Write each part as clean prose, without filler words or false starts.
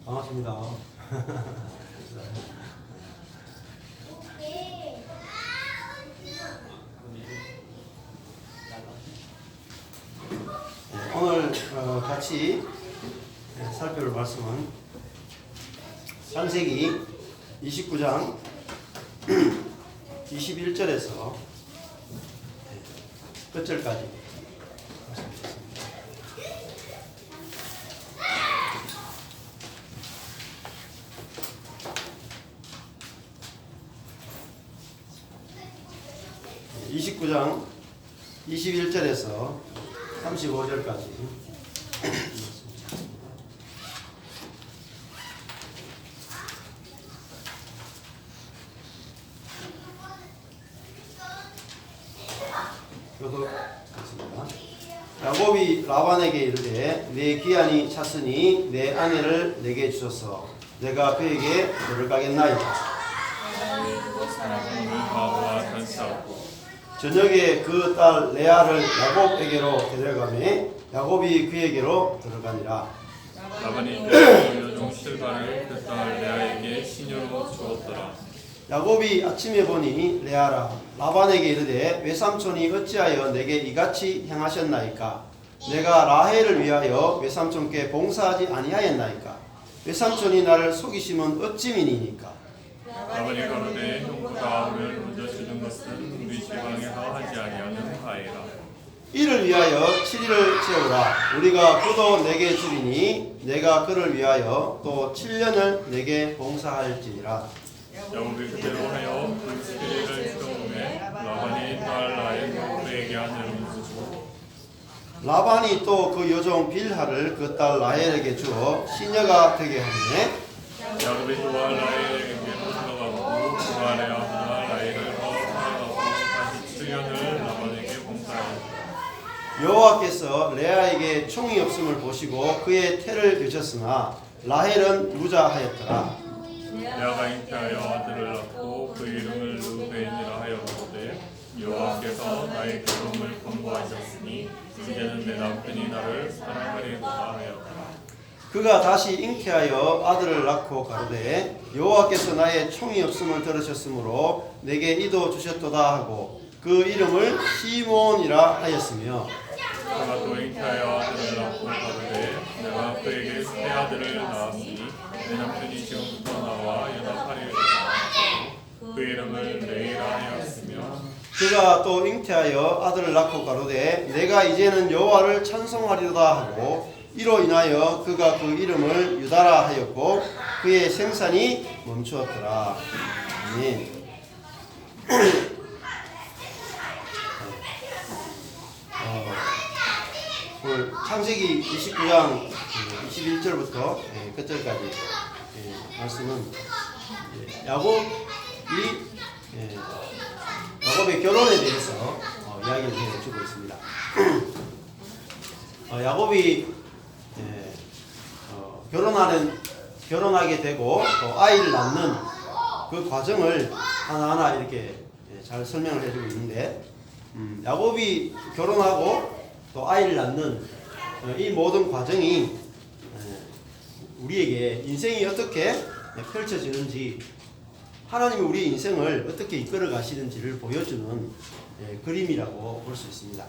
반갑습니다. 오늘 같이 살펴볼 말씀은 창세기 29장 21절에서 끝절까지 말씀드리겠습니다. 29장 21절에서 35절까지 교독하겠습니다. 야곱이 라반에게 이르되 내 기한이 찼으니 내 아내를 내게 주소서. 내가 그에게 데려가겠나이다. 저녁에 그 딸 레아를 야곱에게로 데려가매 야곱이 그에게로 들어가니라. 라반이 여종 실바를 그 딸 레아에게 시녀로 주었더라. 야곱이 아침에 보니 레아라 라반에게 이르되 외삼촌이 어찌하여 내게 이같이 행하셨나이까? 내가 라헬을 위하여 외삼촌께 봉사하지 아니하였나이까? 외삼촌이 나를 속이심은 어찌민이니까? 라반이 가로되 형부가 우리를 먼저 주는 것은 우리 지방에서 하지 아니하는 바이라. 이를 위하여 7일을 채우라. 우리가 그도 내게 주리니 내가 그를 위하여 또 7년을 내게 봉사할지니라. 야곱이 그대로 하여 그 7일을 채우매 라반이 딸 라헬을 그에게 아내로 주고 라반이 또 그 여종 빌하를 그 딸 라헬에게 주어 시녀가 되게 하매 야곱이 또한 라헬에게로 들어가고 그가 레아보다 라헬을 더 사랑하고 다시 7년을 라반에게 봉사하였다. 여호와께서 레아에게 총이 없음을 보시고 그의 태를 여셨으나 라헬은 무자하였더라. 레아가 잉태하여 아들을 낳고 그 이름을 르우벤이라 하였는데 여호와께서 나의 결혼을 권고하셨으니 이제는 내 남편이 나를 사랑하리로다 하였더라. 그가 다시 잉태하여 아들을 낳고 가로되 여호와께서 나의 총이 없음을 들으셨으므로 내게 이도 주셨도다 하고 그 이름을 시몬이라 하였으며 그가 또 잉태하여 아들을 낳고 가로되 내가 그에게 새 아들을 낳았으니 내 남편이 지금부터 나와 연합하리로다. 그 이름을 레이라 하였으며 그가 또 잉태하여 아들을 낳고 가로되 내가 이제는 여호와를 찬송하리로다 하고 이로 인하여 그가 그 이름을 유다라 하였고 그의 생산이 멈추었더라. 아멘. 오늘 창세기 29장 21절부터 끝절까지 말씀은 야곱의 결혼에 대해서 이야기를 해주고 있습니다. 야곱이 결혼하게 되고 또 아이를 낳는 그 과정을 하나하나 이렇게 잘 설명을 해주고 있는데 야곱이 결혼하고 또 아이를 낳는 이 모든 과정이 우리에게 인생이 어떻게 펼쳐지는지 하나님이 우리 인생을 어떻게 이끌어 가시는지를 보여주는 그림이라고 볼 수 있습니다.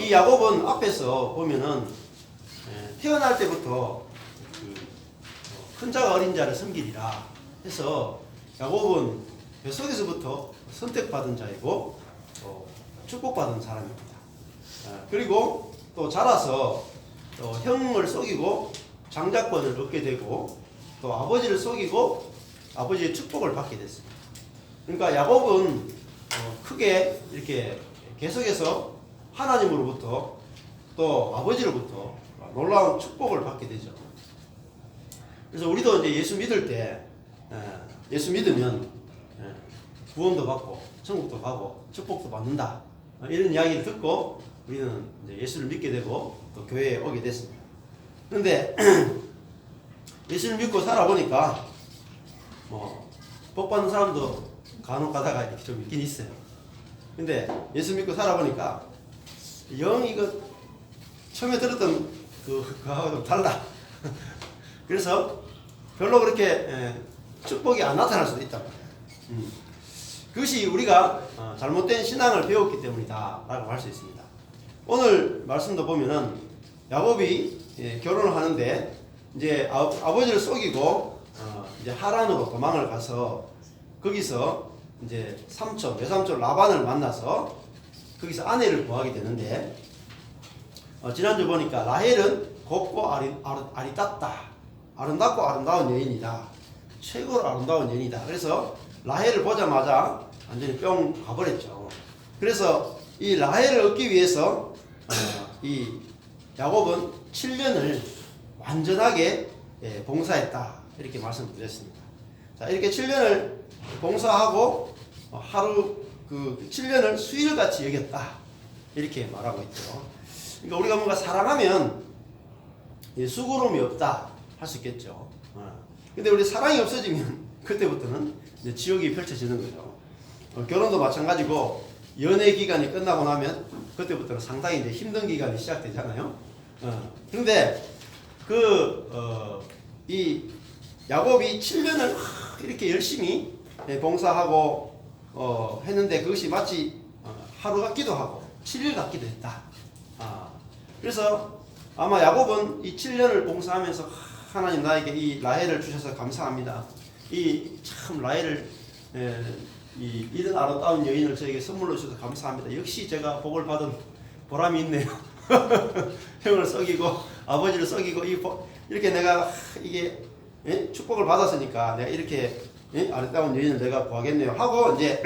이 야곱은 앞에서 보면은 태어날 때부터 큰 자가 어린 자를 섬기리라 해서 야곱은 뱃속에서부터 선택받은 자이고 축복받은 사람입니다. 그리고 또 자라서 또 형을 속이고 장자권을 얻게 되고 또 아버지를 속이고 아버지의 축복을 받게 됐습니다. 그러니까 야곱은 크게 이렇게 계속해서 하나님으로부터 또 아버지로부터 놀라운 축복을 받게 되죠. 그래서 우리도 이제 예수 믿을 때 예수 믿으면 구원도 받고 천국도 가고 축복도 받는다 이런 이야기를 듣고 우리는 이제 예수를 믿게 되고 또 교회에 오게 됐습니다. 그런데 예수를 믿고 살아보니까 복 받는 사람도 간혹 가다가 이렇게 좀 있긴 있어요. 근데 예수 믿고 살아보니까 영 이거 처음에 들었던 그하고 좀 달라. 그래서 별로 그렇게 축복이 안 나타날 수도 있단 말이에요. 그것이 우리가 잘못된 신앙을 배웠기 때문이다 라고 할 수 있습니다. 오늘 말씀도 보면은 야곱이 결혼을 하는데 이제 아버지를 속이고 이제 하란으로 도망을 가서 거기서 이제 외삼촌 라반을 만나서 거기서 아내를 구하게 되는데 지난주 보니까 라헬은 곱고 아름답고 아름다운 여인이다. 최고로 아름다운 여인이다. 그래서 라헬을 보자마자 완전히 뿅 가버렸죠. 그래서 이 라헬을 얻기 위해서 이 야곱은 7년을 완전하게 봉사했다. 이렇게 말씀드렸습니다. 자, 이렇게 7년을 봉사하고 하루 그 7년을 수일같이 여겼다. 이렇게 말하고 있죠. 그러니까 우리가 뭔가 사랑하면 수고로움이 없다 할 수 있겠죠. 근데 우리 사랑이 없어지면 그때부터는 이제 지옥이 펼쳐지는 거죠. 결혼도 마찬가지고 연애 기간이 끝나고 나면 그때부터는 상당히 이제 힘든 기간이 시작되잖아요. 그런데 이 야곱이 7년을 이렇게 열심히 봉사하고 했는데 그것이 마치 하루 같기도 하고 7일 같기도 했다. 그래서 아마 야곱은 이 7년을 봉사하면서 하나님 나에게 이 라헬을 주셔서 감사합니다. 이 참 라헬을 이런 아름다운 여인을 저에게 선물로 주셔서 감사합니다. 역시 제가 복을 받은 보람이 있네요. 형을 속이고 아버지를 속이고 이렇게 내가 이게 축복을 받았으니까 내가 이렇게 아름다운 여인을 내가 구하겠네요 하고 이제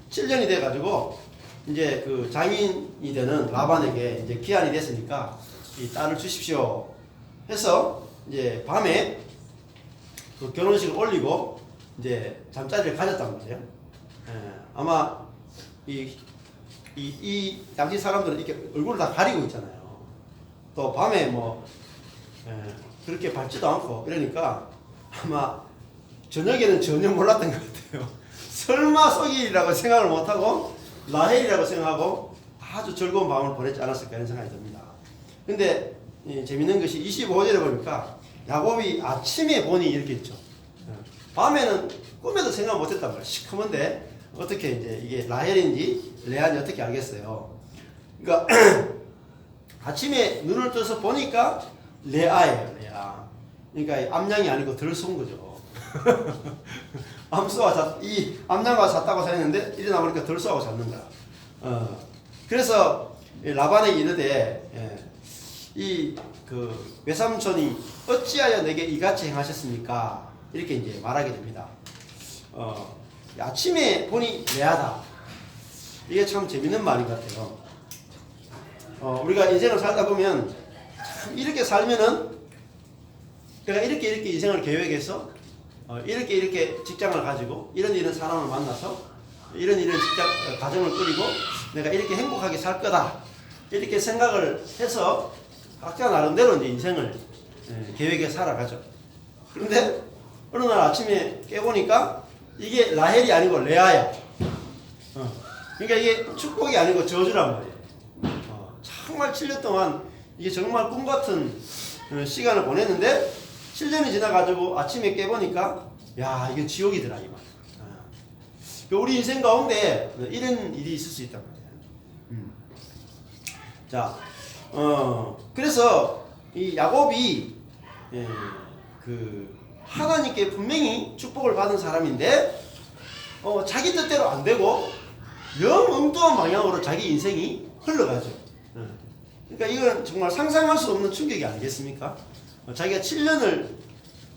7년이 돼 가지고 이제 그 장인이 되는 라반에게 이제 기한이 됐으니까 이 딸을 주십시오 해서 이제 밤에 그 결혼식을 올리고 이제 잠자리를 가졌단 말이에요. 아마 이 당시 사람들은 이렇게 얼굴을 다 가리고 있잖아요. 또 밤에 뭐 그렇게 밝지도 않고 이러니까 아마 저녁에는 전혀 몰랐던 것 같아요. 설마 속이라고 생각을 못하고 라헬이라고 생각하고 아주 즐거운 밤을 보냈지 않았을까 이런 생각이 듭니다. 근데 재밌는 것이 25절에 보니까 야곱이 아침에 보니 이렇게 있죠. 밤에는 꿈에도 생각 못했단 말이에요. 시커먼데 어떻게 이제 이게 라헬인지 레아인지 어떻게 알겠어요. 그러니까 아침에 눈을 떠서 보니까 레아예요. 레아. 그러니까 암양이 아니고 덜쏜 거죠. 이 암양과 잤다고 생각했는데 일어나 보니까 덜쏘하고 잤는 거야. 그래서 라반에게 이르되 이 그 외삼촌이 어찌하여 내게 이같이 행하셨습니까? 이렇게 이제 말하게 됩니다. 아침에 보니 레아다. 이게 참 재밌는 말인 것 같아요. 우리가 인생을 살다 보면 참 이렇게 살면은 내가 이렇게 인생을 계획해서 이렇게 직장을 가지고 이런 사람을 만나서 이런 가정을 꾸리고 내가 이렇게 행복하게 살 거다. 이렇게 생각을 해서 각자 나름대로 이제 인생을 계획해 살아가죠. 그런데 어느 날 아침에 깨보니까 이게 라헬이 아니고 레아야. 그러니까 이게 축복이 아니고 저주란 말이에요. 정말 7년 동안 이게 정말 꿈 같은 시간을 보냈는데 7년이 지나가지고 아침에 깨보니까 야 이게 지옥이더라 이 말. 우리 인생 가운데 이런 일이 있을 수 있단 말이에요. 자, 그래서 이 야곱이 하나님께 분명히 축복을 받은 사람인데 자기 뜻대로 안 되고 영 엉뚱한 방향으로 자기 인생이 흘러가죠. 그러니까 이건 정말 상상할 수 없는 충격이 아니겠습니까? 자기가 7년을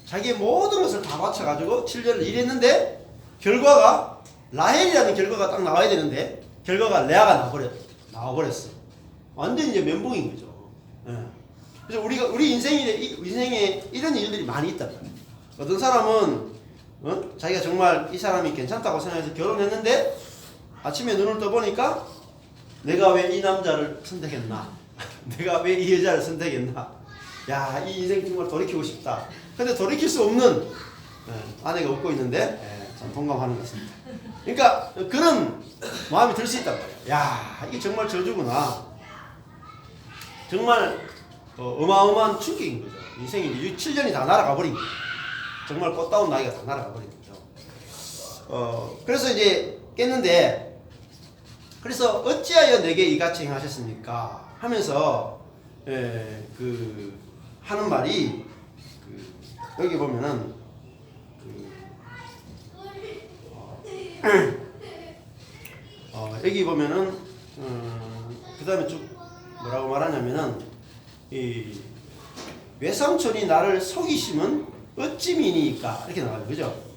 자기의 모든 것을 다 바쳐가지고 7년을 일했는데 결과가 라헬이라는 결과가 딱 나와야 되는데 결과가 레아가 나와버렸어. 완전히 이제 멘붕인 거죠. 그래서 우리 인생에 이런 일들이 많이 있단 말이에요. 어떤 사람은 자기가 정말 이 사람이 괜찮다고 생각해서 결혼했는데 아침에 눈을 떠보니까 내가 왜 이 남자를 선택했나? 내가 왜 이 여자를 선택했나? 야, 이 인생 정말 돌이키고 싶다. 근데 돌이킬 수 없는 아내가 웃고 있는데 참 동감하는 것 같습니다. 그러니까 그런 마음이 들 수 있단 말이에요. 야, 이게 정말 저주구나. 정말 어마어마한 충격인 거죠. 인생이 이제 7년이 다 날아가 버린 거죠. 정말 꽃다운 나이가 다 날아가 버린 거죠. 그래서 이제 깼는데, 그래서 어찌하여 내게 이같이 행하셨습니까? 하면서 그 하는 말이 여기 보면은 여기 보면은 그 다음에 쭉 뭐라고 말하냐면은 이 외삼촌이 나를 속이심은 어찌미니까 이렇게 나와요. 그죠?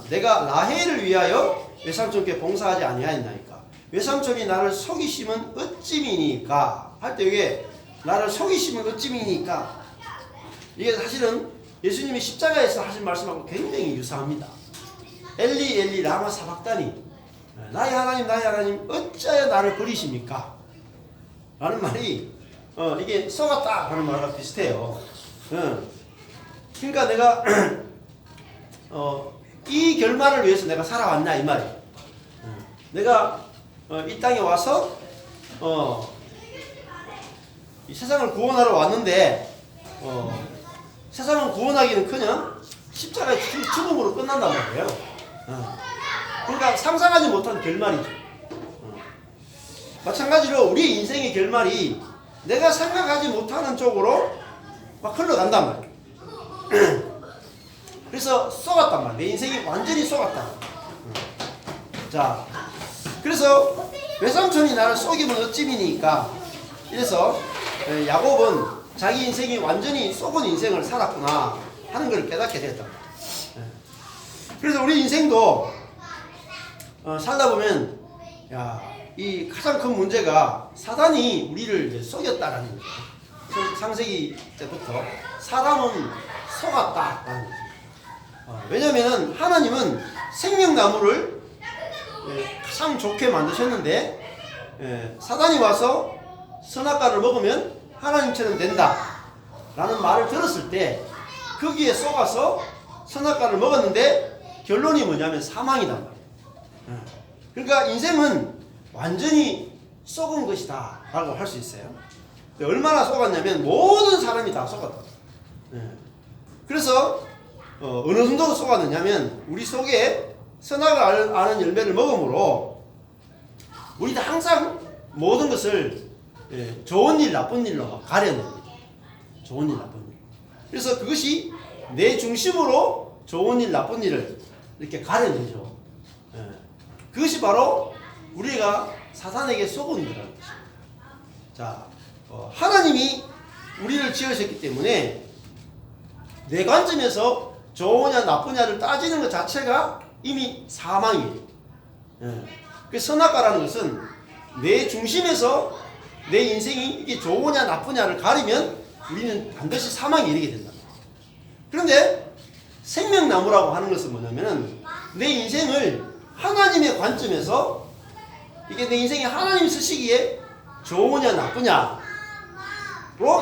내가 라헬을 위하여 외삼촌께 봉사하지 아니하였나이까. 외삼촌이 나를 속이심은 어찌미니까 할 때 이게 나를 속이심은 어찌미니까, 이게 사실은 예수님이 십자가에서 하신 말씀하고 굉장히 유사합니다. 엘리 엘리 라마 사박다니, 나의 하나님 어찌하여 나를 버리십니까? 라는 말이 이게 속았다 하는 말과 비슷해요. 그러니까 내가 이 결말을 위해서 내가 살아왔나 이 말이에요. 내가 이 땅에 와서 이 세상을 구원하러 왔는데 세상을 구원하기는커녕 십자가의 죽음으로 끝난단 말이에요. 그러니까 상상하지 못한 결말이죠. 마찬가지로 우리 인생의 결말이 내가 생각하지 못하는 쪽으로 막 흘러간단 말이에요. 그래서 쏘갔단 말이에요. 내 인생이 완전히 쏘갔다. 자, 그래서 외삼촌이 나를 속이면 어찌미니까, 이래서 야곱은 자기 인생이 완전히 쏘은 인생을 살았구나 하는 걸 깨닫게 됐다. 그래서 우리 인생도 살다 보면 이 가장 큰 문제가 사단이 우리를 이제 속였다라는 거죠. 창세기 때부터 사람은 속았다라는 거죠. 왜냐면은 하나님은 생명나무를 가장 좋게 만드셨는데 사단이 와서 선악과를 먹으면 하나님처럼 된다 라는 말을 들었을 때 거기에 속아서 선악과를 먹었는데 결론이 뭐냐면 사망이단 말이에요. 그러니까 인생은 완전히 속은 것이다 라고 할 수 있어요. 얼마나 속았냐면 모든 사람이 다 속았다. 그래서 어느 정도로 속았느냐면 우리 속에 선악을 아는 열매를 먹음으로 우리도 항상 모든 것을 좋은 일 나쁜 일로 가려냅니다. 좋은 일 나쁜 일. 그래서 그것이 내 중심으로 좋은 일 나쁜 일을 이렇게 가려내죠. 그것이 바로 우리가 사탄에게 속은 거라는 것입니다. 자, 하나님이 우리를 지으셨기 때문에 내 관점에서 좋으냐 나쁘냐를 따지는 것 자체가 이미 사망이에요. 그 선악과라는 것은 내 중심에서 내 인생이 이게 좋으냐 나쁘냐를 가리면 우리는 반드시 사망에 이르게 된다. 그런데 생명나무라고 하는 것은 뭐냐면은 내 인생을 하나님의 관점에서 이게 내 인생이 하나님 쓰시기에 좋으냐 나쁘냐로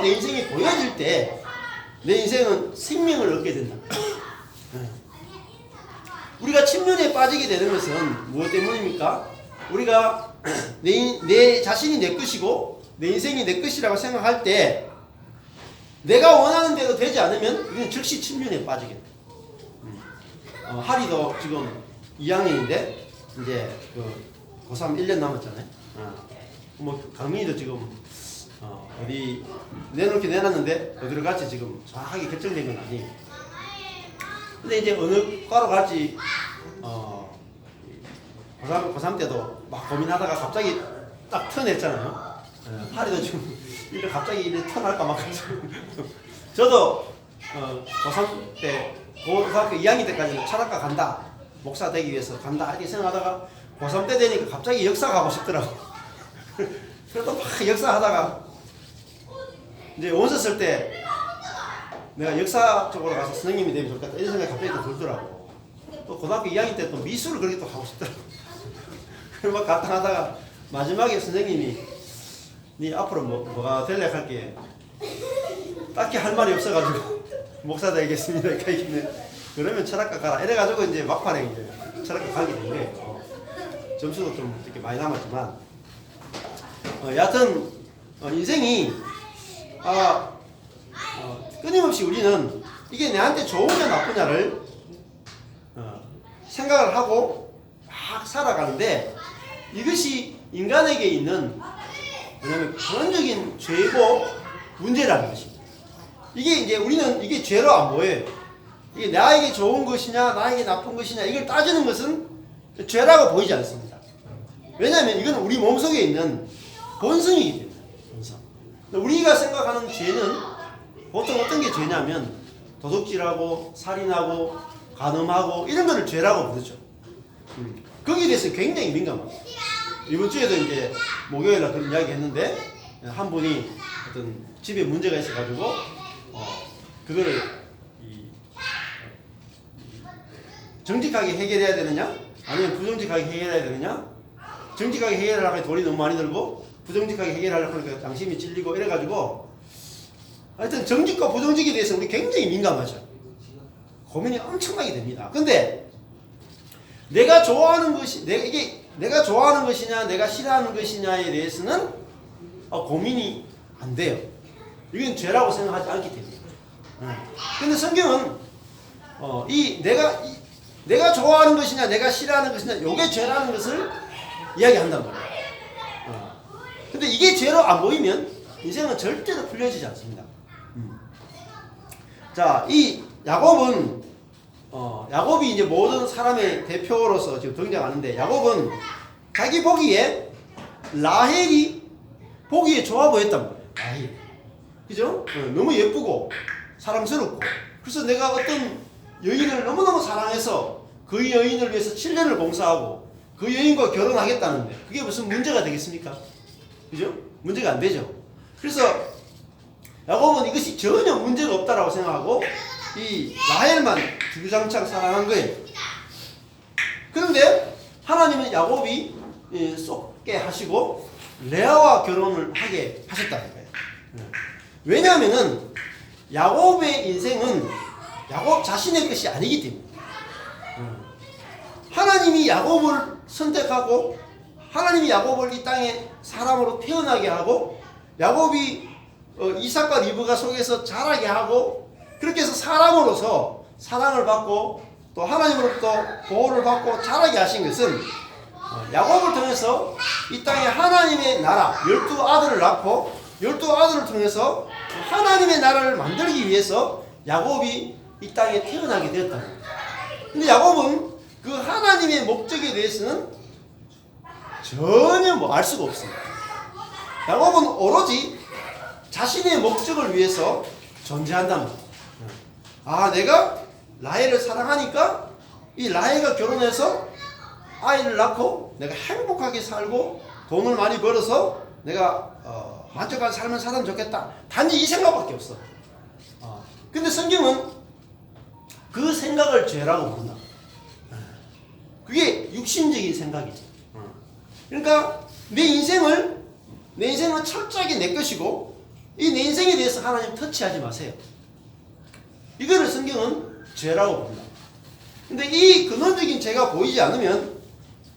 내 인생이 보여질 때 내 인생은 생명을 얻게 된다. 우리가 침륜에 빠지게 되는 것은 무엇 때문입니까? 우리가 내 자신이 내 것이고 내 인생이 내 것이라고 생각할 때 내가 원하는 대로 되지 않으면 우리는 즉시 침륜에 빠지게 돼. 하리도 지금 2학년인데 이제 그 고3 1년 남았잖아요. 뭐 강민이도 지금 어디 내놓긴 내놨는데 어디로 갈지 지금 정확하게 결정된 건 아니에요. 근데 이제 어느 과로 갈지 고3 때도 막 고민하다가 갑자기 딱 턴했잖아요. 하리도 지금 이래 갑자기 이래 턴할까 막 저도 고3 때 고등학교 2학년 때까지는 철학과 간다, 목사 되기 위해서 간다 이렇게 생각하다가 고3 때 되니까 갑자기 역사 가고 싶더라고. 그래도 막 역사 하다가 이제 원서 쓸 때 내가 역사 쪽으로 가서 선생님이 되면 좋겠다 이런 생각이 갑자기 또 들더라고. 또 고등학교 2학년 때 또 미술을 그렇게 또 하고 싶더라고. 그래서 막 갔다 하다가 마지막에 선생님이 네 앞으로 뭐가 될래 할게 딱히 할 말이 없어가지고 목사 되겠습니다 이렇게 얘기했는데 그러면 철학과 가라 이래가지고 이제 막판에 이제 철학과 가게 된 거예요. 점수도 좀 이렇게 많이 남았지만 여하튼 인생이 끊임없이 우리는 이게 내한테 좋으냐 나쁘냐를 생각을 하고 막 살아가는데 이것이 인간에게 있는 뭐냐면 근원적인 죄고 문제라는 것입니다. 이게 이제 우리는 이게 죄로 안 보여요. 이게 나에게 좋은 것이냐 나에게 나쁜 것이냐 이걸 따지는 것은 죄라고 보이지 않습니다. 왜냐하면 이건 우리 몸속에 있는 본성이기 때문에 본성. 우리가 생각하는 죄는 보통 어떤 게 죄냐면 도둑질하고 살인하고 간음하고 이런 거를 죄라고 부르죠. 거기에 대해서 굉장히 민감합니다. 이번 주에도 이제 목요일날 그런 이야기 했는데 한 분이 어떤 집에 문제가 있어가지고 그거를 정직하게 해결해야 되느냐 아니면 부정직하게 해결해야 되느냐, 정직하게 해결하려고 돈이 너무 많이 들고 부정직하게 해결하려고 하니까 양심이 찔리고 이래가지고 하여튼 정직과 부정직에 대해서 우리 굉장히 민감하죠. 고민이 엄청나게 됩니다. 근데 내가 좋아하는 것이 이게 내가 좋아하는 것이냐 내가 싫어하는 것이냐에 대해서는 고민이 안 돼요. 이건 죄라고 생각하지 않기 때문에. 근데 성경은 내가 좋아하는 것이냐 내가 싫어하는 것이냐 이게 죄라는 것을 이야기한단 말이에요. 근데 이게 죄로 안 보이면 인생은 절대로 풀려지지 않습니다. 자, 이 야곱이 이제 모든 사람의 대표로서 지금 등장하는데, 야곱은 자기 보기에 라헬이 보기에 좋아 보였단 말이에요. 라헬. 그죠? 너무 예쁘고 사랑스럽고. 그래서 내가 어떤 여인을 너무너무 사랑해서 그 여인을 위해서 7년을 봉사하고 그 여인과 결혼하겠다는데 그게 무슨 문제가 되겠습니까? 그죠? 문제가 안 되죠. 그래서 야곱은 이것이 전혀 문제가 없다라고 생각하고 이 라헬만 주구장창 사랑한 거예요. 그런데 하나님은 야곱이 쏟게 하시고 레아와 결혼을 하게 하셨다는 거예요. 왜냐하면은 야곱의 인생은 야곱 자신의 것이 아니기 때문에 하나님이 야곱을 선택하고 하나님이 야곱을 이 땅에 사람으로 태어나게 하고 야곱이 이삭과 리브가 속에서 자라게 하고 그렇게 해서 사람으로서 사랑을 받고 또 하나님으로부터 보호를 받고 자라게 하신 것은 야곱을 통해서 이 땅에 하나님의 나라 12아들을 낳고 12아들을 통해서 하나님의 나라를 만들기 위해서 야곱이 이 땅에 태어나게 되었다는 거예요. 근데 야곱은 그 하나님의 목적에 대해서는 전혀 알 수가 없습니다. 야곱은 오로지 자신의 목적을 위해서 존재한단 말이에요. 내가 라헬을 사랑하니까 이 라헬과 결혼해서 아이를 낳고 내가 행복하게 살고 돈을 많이 벌어서 내가 만족한 삶을 살면 좋겠다. 단지 이 생각밖에 없어. 근데 성경은 그 생각을 죄라고 부른다. 그게 육신적인 생각이죠. 그러니까 내 인생은 철저하게 내 것이고 이 내 인생에 대해서 하나님 터치하지 마세요. 이거를 성경은 죄라고 부른다. 근데 이 근원적인 죄가 보이지 않으면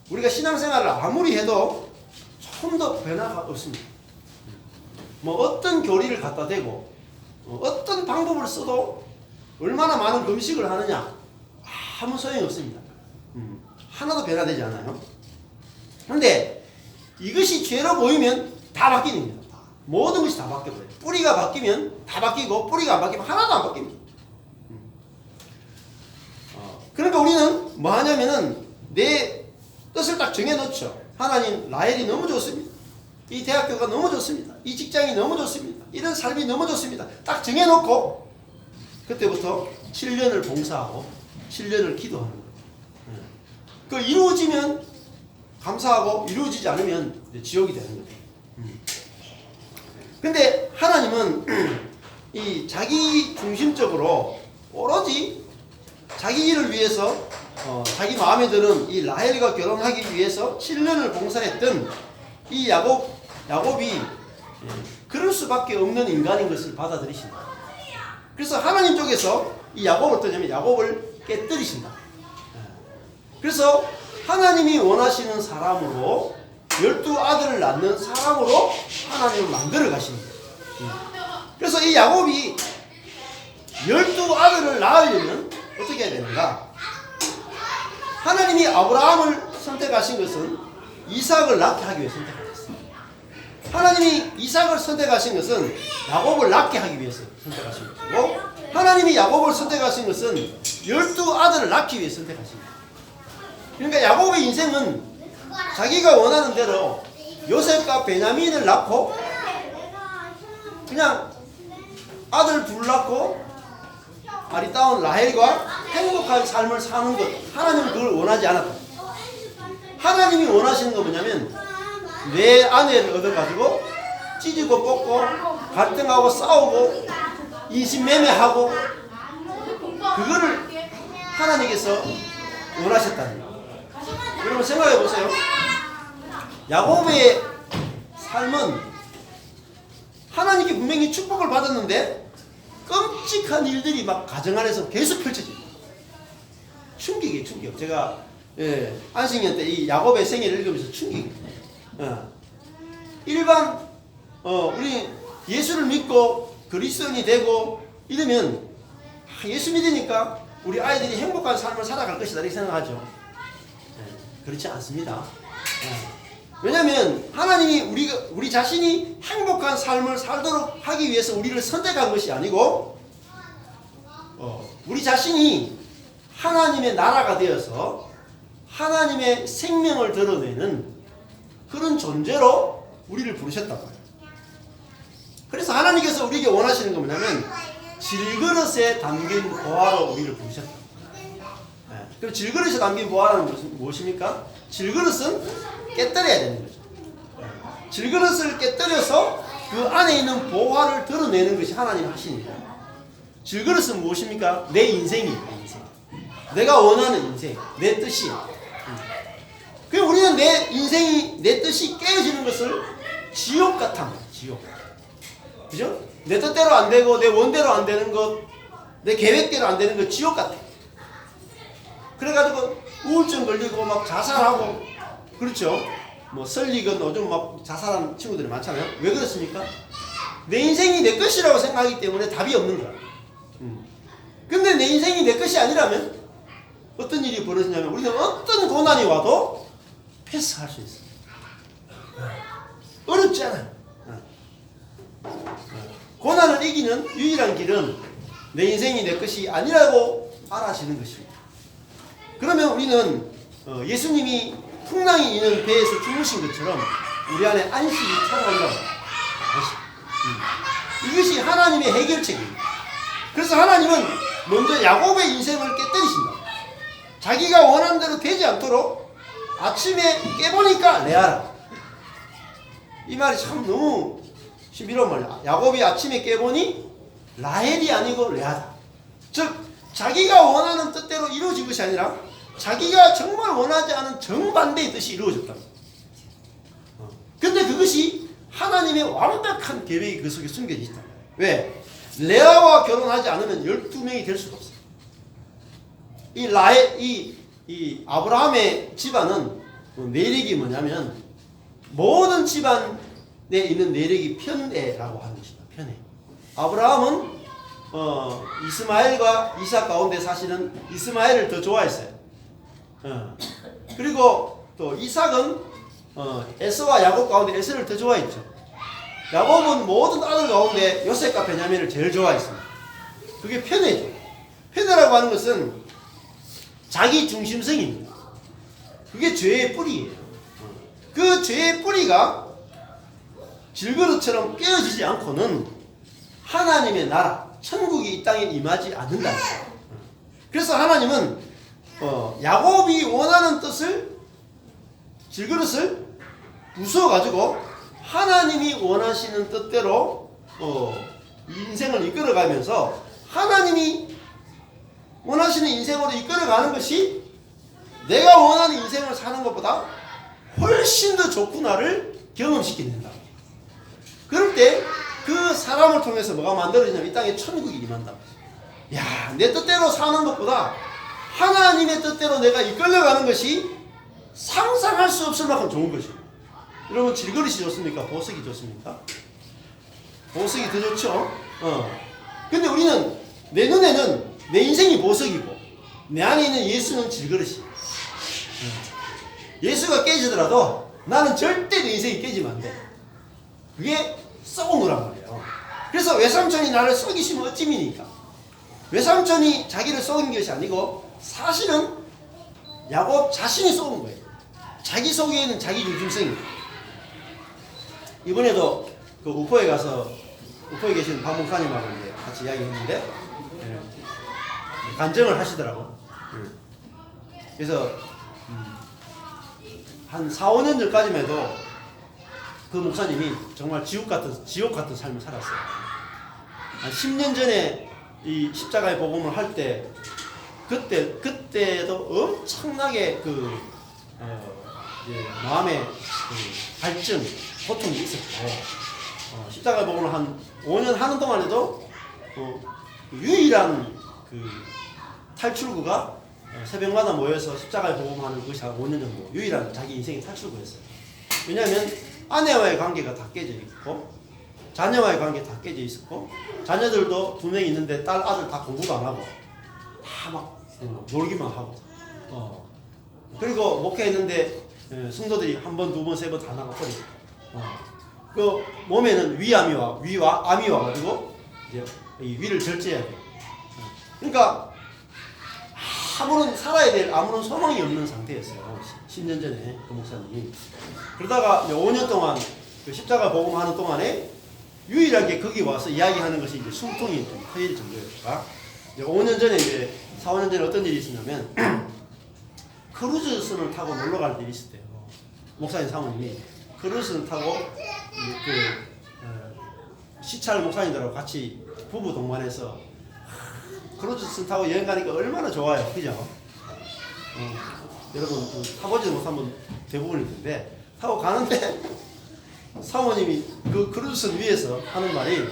우리가 신앙생활을 아무리 해도 좀 더 변화가 없습니다. 뭐 어떤 교리를 갖다 대고 어떤 방법을 써도 얼마나 많은 금식을 하느냐 아무 소용이 없습니다. 하나도 변화되지 않아요. 그런데 이것이 죄로 보이면 다 바뀌는 겁니다. 모든 것이 다 바뀌어버려요. 뿌리가 바뀌면 다 바뀌고 뿌리가 안 바뀌면 하나도 안 바뀝니다. 그러니까 우리는 뭐 하냐면은 내 뜻을 딱 정해놓죠. 하나님, 라헬이 너무 좋습니다. 이 대학교가 너무 좋습니다. 이 직장이 너무 좋습니다. 이런 삶이 너무 좋습니다. 딱 정해놓고 그때부터 7년을 봉사하고 7년을 기도하는 거예요. 그 이루어지면 감사하고 이루어지지 않으면 지옥이 되는 거예요. 근데 하나님은 이 자기 중심적으로 오로지 자기 일을 위해서 자기 마음에 드는 이 라헬과 결혼하기 위해서 7년을 봉사했던 이 야곱이 그럴 수밖에 없는 인간인 것을 받아들이신다. 그래서 하나님 쪽에서 이 야곱을 어떠냐면 야곱을 깨뜨리신다. 그래서 하나님이 원하시는 사람으로 12아들을 낳는 사람으로 하나님을 만들어 가십니다. 그래서 이 야곱이 12아들을 낳으려면 어떻게 해야 되는가? 하나님이 아브라함을 선택하신 것은 이삭을 낳게 하기 위해 선택하셨어요. 하나님이 이삭을 선택하신 것은 야곱을 낳게 하기 위해서 선택하신 것이고, 하나님이 야곱을 선택하신 것은 12아들을 낳기 위해 선택하신 거예요. 그러니까 야곱의 인생은 자기가 원하는 대로 요셉과 베냐민을 낳고 그냥 아들 둘 낳고 아리따운 라헬과 행복한 삶을 사는 것, 하나님은 그걸 원하지 않았다. 하나님이 원하시는 건 뭐냐면 내 아내를 얻어가지고 찢고 뽑고 갈등하고 싸우고 인신매매하고 그거를 하나님께서 원하셨다는 거예요. 여러분 생각해 보세요. 야곱의 삶은 하나님께 분명히 축복을 받았는데 끔찍한 일들이 막 가정 안에서 계속 펼쳐집니다. 충격이에요, 충격. 제가 안식년 때 이 야곱의 생애를 읽으면서 충격입니다. 일반 우리 예수를 믿고 그리스도인이 되고 이러면 예수 믿으니까 우리 아이들이 행복한 삶을 살아갈 것이다 이렇게 생각하죠. 그렇지 않습니다. 왜냐하면 하나님이 우리 자신이 행복한 삶을 살도록 하기 위해서 우리를 선택한 것이 아니고 우리 자신이 하나님의 나라가 되어서 하나님의 생명을 드러내는 그런 존재로 우리를 부르셨다고 해요. 그래서 하나님께서 우리에게 원하시는 건 뭐냐면 질그릇에 담긴 보화로 우리를 부르셨다. 그럼 질그릇에 담긴 보화는 무엇입니까? 질그릇은 깨뜨려야 되는 거죠. 질그릇을 깨뜨려서 그 안에 있는 보화를 드러내는 것이 하나님 하시는 거예요. 질그릇은 무엇입니까? 내 인생이에요. 내 인생. 내가 원하는 인생, 내 뜻이에요. 그럼 우리는 내 인생이, 내 뜻이 깨어지는 것을 지옥 같아. 지옥. 그죠? 내 뜻대로 안 되고 내 원대로 안 되는 것, 내 계획대로 안 되는 것 지옥 같아. 그래가지고 우울증 걸리고 막 자살하고, 그렇죠? 뭐 설리건 요즘 막 자살하는 친구들이 많잖아요. 왜 그렇습니까? 내 인생이 내 것이라고 생각하기 때문에 답이 없는 거야. 근데 내 인생이 내 것이 아니라면 어떤 일이 벌어지냐면 우리는 어떤 고난이 와도 패스할 수 있어요. 어렵지 않아요. 고난을 이기는 유일한 길은 내 인생이 내 것이 아니라고 알아지는 것입니다. 그러면 우리는 예수님이 풍랑이 있는 배에서 주무신 것처럼 우리 안에 안식이 찾아온다고. 안식. 이것이 하나님의 해결책입니다. 그래서 하나님은 먼저 야곱의 인생을 깨뜨리신다. 자기가 원하는 대로 되지 않도록 아침에 깨보니까 레아라. 이 말이 참 너무 신비로운 말이야. 야곱이 아침에 깨보니 라헬이 아니고 레아다. 즉 자기가 원하는 뜻대로 이루어진 것이 아니라 자기가 정말 원하지 않은 정반대의 뜻이 이루어졌다. 근데 그것이 하나님의 완벽한 계획이 그 속에 숨겨져 있다. 왜? 레아와 결혼하지 않으면 12명이 될 수가 없어요. 이 아브라함의 집안은 내력이 뭐냐면 모든 집안에 있는 내력이 편애라고 하는 것입니다. 편애. 아브라함은 이스마엘과 이삭 가운데 사실은 이스마엘을 더 좋아했어요. 그리고 또 이삭은 에서와 야곱 가운데 에서를 더 좋아했죠. 야곱은 모든 아들 가운데 요셉과 베냐민을 제일 좋아했습니다. 그게 편애죠. 편애라고 하는 것은 자기 중심성입니다. 그게 죄의 뿌리예요. 그 죄의 뿌리가 질그릇처럼 깨어지지 않고는 하나님의 나라, 천국이 이 땅에 임하지 않는다. 그래서 하나님은 야곱이 원하는 뜻을, 질그릇을 부숴가지고 하나님이 원하시는 뜻대로 인생을 이끌어가면서 하나님이 원하시는 인생으로 이끌어가는 것이 내가 원하는 인생을 사는 것보다 훨씬 더 좋구나를 경험시킨다. 그럴 때 그 사람을 통해서 뭐가 만들어지냐면 이 땅에 천국이 임한다. 야, 내 뜻대로 사는 것보다 하나님의 뜻대로 내가 이끌려가는 것이 상상할 수 없을 만큼 좋은 것이에요. 여러분 질그릇이 좋습니까? 보석이 좋습니까? 보석이 더 좋죠. 근데 우리는 내 눈에는 내 인생이 보석이고 내 안에 있는 예수는 질그릇이. 예수가 깨지더라도 나는 절대 내 인생이 깨지면 안 돼. 그게 썩은 거란 말이에요. 그래서 외삼촌이 나를 속이시면 어찌미니까. 외삼촌이 자기를 속인 것이 아니고 사실은 야곱 자신이 속은 거예요. 자기 속에는 자기 중심성이에요. 이번에도 그 우포에 가서 우포에 계신 박 목사님하고 이제 같이 이야기했는데 간증을 하시더라고. 그래서 한 4, 5년 전까지만 해도 그 목사님이 정말 지옥 같은 삶을 살았어요. 한 10년 전에 이 십자가의 복음을 할 때 그때도 엄청나게 이제 마음의 갈증, 고통이 있었고 십자가의 복음을 한 5년 하는 동안에도 유일한 탈출구가 새벽마다 모여서 십자가의 복음하는 것이 한 5년 정도 유일한 자기 인생의 탈출구였어요. 왜냐하면 아내와의 관계가 다 깨져 있고 자녀와의 관계 다 깨져 있었고 자녀들도 2명 있는데 딸 아들 다 공부도 안 하고 다 막 놀기만 하고 그리고 목회했는데 성도들이 한 번, 두 번, 세 번 다 나가버리고 그 몸에는 암이 와가지고 이제 이 위를 절제해야 돼요. 그러니까 아무런 살아야 될 아무런 소망이 없는 상태였어요. 10년 전에 그 목사님이. 그러다가 이제 5년 동안 그 십자가 복음하는 동안에 유일하게 거기 와서 이야기하는 것이 이제 숨통이 좀 트일 정도였다가 이제 5년 전에 이제 4, 5년 전에 어떤 일이 있었냐면 크루즈선을 타고 놀러 갈 일이 있었대요. 목사님 사모님이 크루즈선 타고 시찰 목사님들하고 같이 부부 동반해서 크루즈선 타고 여행 가니까 얼마나 좋아요. 그죠? 여러분 타보지도 못한 분 대부분 있는데 타고 가는데 사모님이 그 크루즈선 위에서 하는 말이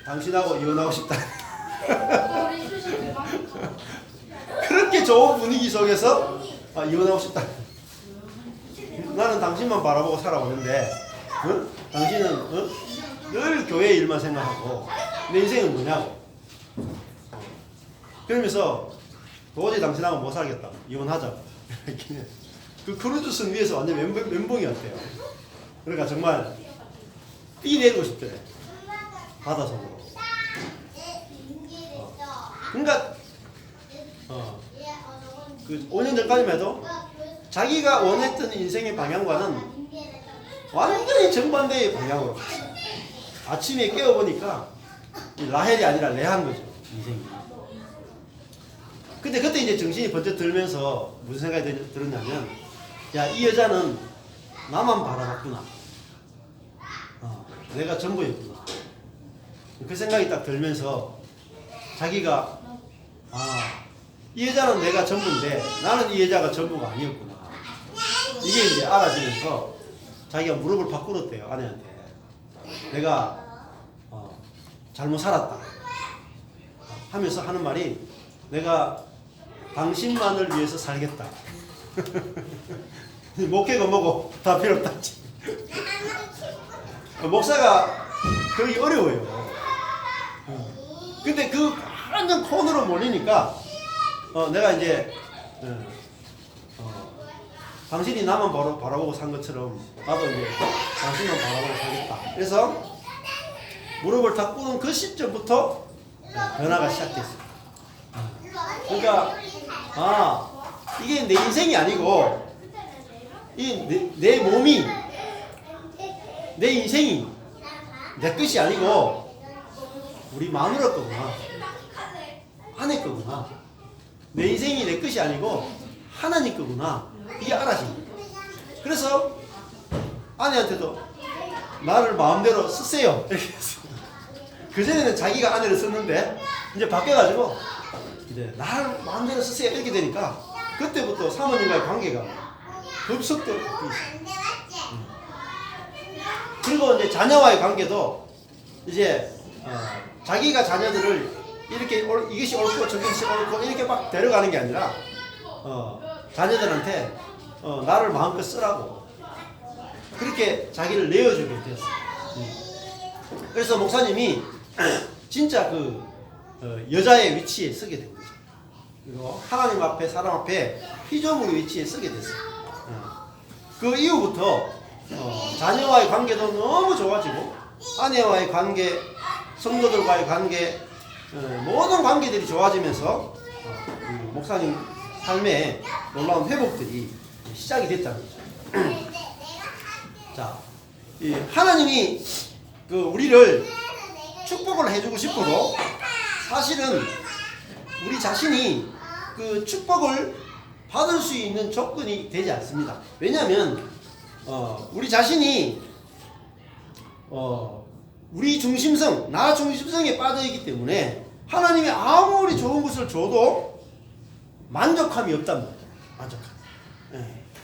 당신하고 이혼하고 싶다. 그렇게 좋은 분위기 속에서 이혼하고 싶다. 나는 당신만 바라보고 살아오는데 당신은 늘 교회 일만 생각하고 내 인생은 뭐냐고. 그러면서 도저히 당신하고 못 살겠다. 이혼하자. 그 크루즈선 위에서 완전 멘붕이었대요. 그러니까 정말 뛰내리고 싶더래. 바다속으로. 그러니까 그 5년 전까지만 해도 자기가 원했던 인생의 방향과는 완전히 정반대의 방향으로 갔어요. 아침에 깨어보니까 라헬이 아니라 레한 거죠. 인생이. 근데 그때 이제 정신이 번쩍 들면서 무슨 생각이 들었냐면 야, 이 여자는 나만 바라봤구나. 내가 전부였구나. 그 생각이 딱 들면서 자기가 이 여자는 내가 전부인데 나는 이 여자가 전부가 아니었구나. 이게 이제 알아지면서 자기가 무릎을 팍 꿇었대요. 아내한테. 내가 잘못 살았다 하면서 하는 말이 내가 당신만을 위해서 살겠다. 목회가 뭐고 다 필요 없다. 목사가 그러기 어려워요. 근데 그 완전 코너로 몰리니까 내가 이제 당신이 나만 바라보고 산 것처럼 나도 이제 당신만 바라보고 살겠다. 그래서 무릎을 다 꿇은 그 시점부터 변화가 시작됐어요. 그러니까 이게 내 인생이 아니고 내 몸이 내 인생이 내 것이 아니고 우리 마누라 거구나. 아내 거구나. 내 인생이 내 것이 아니고 하나님 거구나. 이게 알아진 거예요. 그래서 아내한테도 나를 마음대로 쓰세요. 이렇게 했어요. 그전에는 자기가 아내를 썼는데 이제 바뀌어가지고 이제 나를 마음대로 쓰세요. 이렇게 되니까 그때부터 사모님과의 관계가 급속도로 바뀌었어요. 그리고 이제 자녀와의 관계도 이제 자기가 자녀들을 이렇게 이것이 옳고 저것이 옳고 이렇게 막 데려가는 게 아니라 자녀들한테 나를 마음껏 쓰라고 그렇게 자기를 내어주게 됐어요. 그래서 목사님이 진짜 여자의 위치에 서게 된 거죠. 그리고 하나님 앞에 사람 앞에 피조물의 위치에 서게 됐어요. 그 이후부터 자녀와의 관계도 너무 좋아지고 아내와의 관계, 성도들과의 관계, 모든 관계들이 좋아지면서 목사님 삶에 놀라운 회복들이 시작이 됐다는 거죠. 자, 이 하나님이 우리를 축복을 해주고 싶어도 사실은 우리 자신이 그 축복을 받을 수 있는 조건이 되지 않습니다. 왜냐하면 우리 자신이 우리 중심성, 나 중심성에 빠져 있기 때문에 하나님이 아무리 좋은 것을 줘도 만족함이 없단 말이에요. 만족함.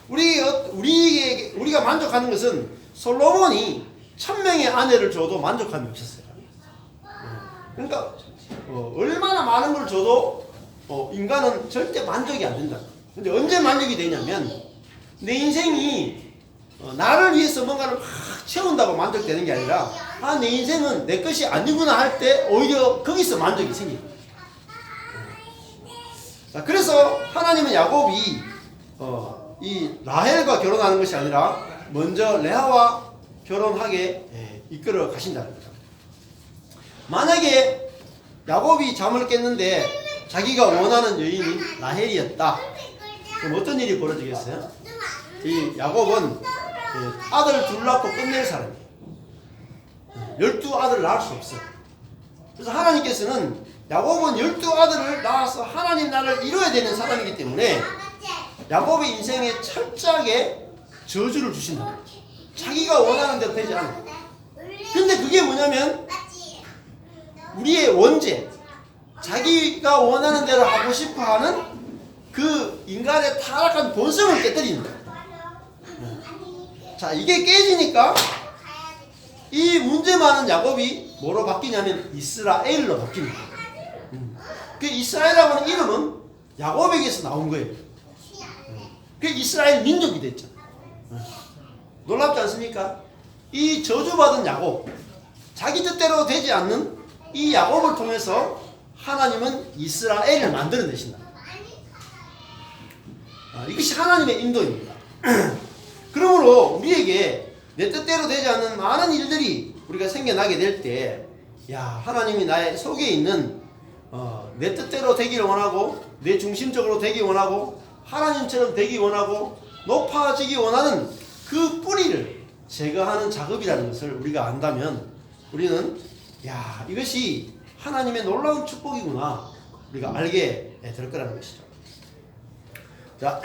우리가 만족하는 것은 솔로몬이 1000명의 아내를 줘도 만족함이 없었어요. 그러니까 얼마나 많은 걸 줘도 인간은 절대 만족이 안 된다. 근데 언제 만족이 되냐면 내 인생이 나를 위해서 뭔가를 막 채운다고 만족되는 게 아니라 내 인생은 내 것이 아니구나 할 때 오히려 거기서 만족이 생깁니다. 자, 그래서 하나님은 야곱이 이 라헬과 결혼하는 것이 아니라 먼저 레아와 결혼하게 이끌어 가신다는 거죠. 만약에 야곱이 잠을 깼는데 자기가 원하는 여인이 라헬이었다. 그럼 어떤 일이 벌어지겠어요? 이 야곱은 아들 둘 낳고 끝낼 사람이에요. 12아들을 낳을 수 없어요. 그래서 하나님께서는 야곱은 12아들을 낳아서 하나님 나라를 이루어야 되는 사람이기 때문에 야곱의 인생에 철저하게 저주를 주신다. 자기가 원하는 대로 되지 않아. 근데 그게 뭐냐면 우리의 원죄, 자기가 원하는 대로 하고 싶어하는 그 인간의 타락한 본성을 깨뜨리는 거예요. 자, 이게 깨지니까 이 문제 많은 야곱이 뭐로 바뀌냐면 이스라엘로 바뀝니다. 그 이스라엘이라고 하는 이름은 야곱에게서 나온 거예요. 그 이스라엘 민족이 됐죠. 놀랍지 않습니까? 이 저주받은 야곱, 자기 뜻대로 되지 않는 이 야곱을 통해서 하나님은 이스라엘을 만들어내신다. 이것이 하나님의 인도입니다. 그러므로 우리에게 내 뜻대로 되지 않는 많은 일들이 우리가 생겨나게 될 때, 야, 하나님이 나의 속에 있는 내 뜻대로 되기를 원하고 내 중심적으로 되기 원하고 하나님처럼 되기 원하고 높아지기 원하는 그 뿌리를 제거하는 작업이라는 것을 우리가 안다면 우리는 야, 이것이 하나님의 놀라운 축복이구나 우리가 알게 될 거라는 것이죠. 자.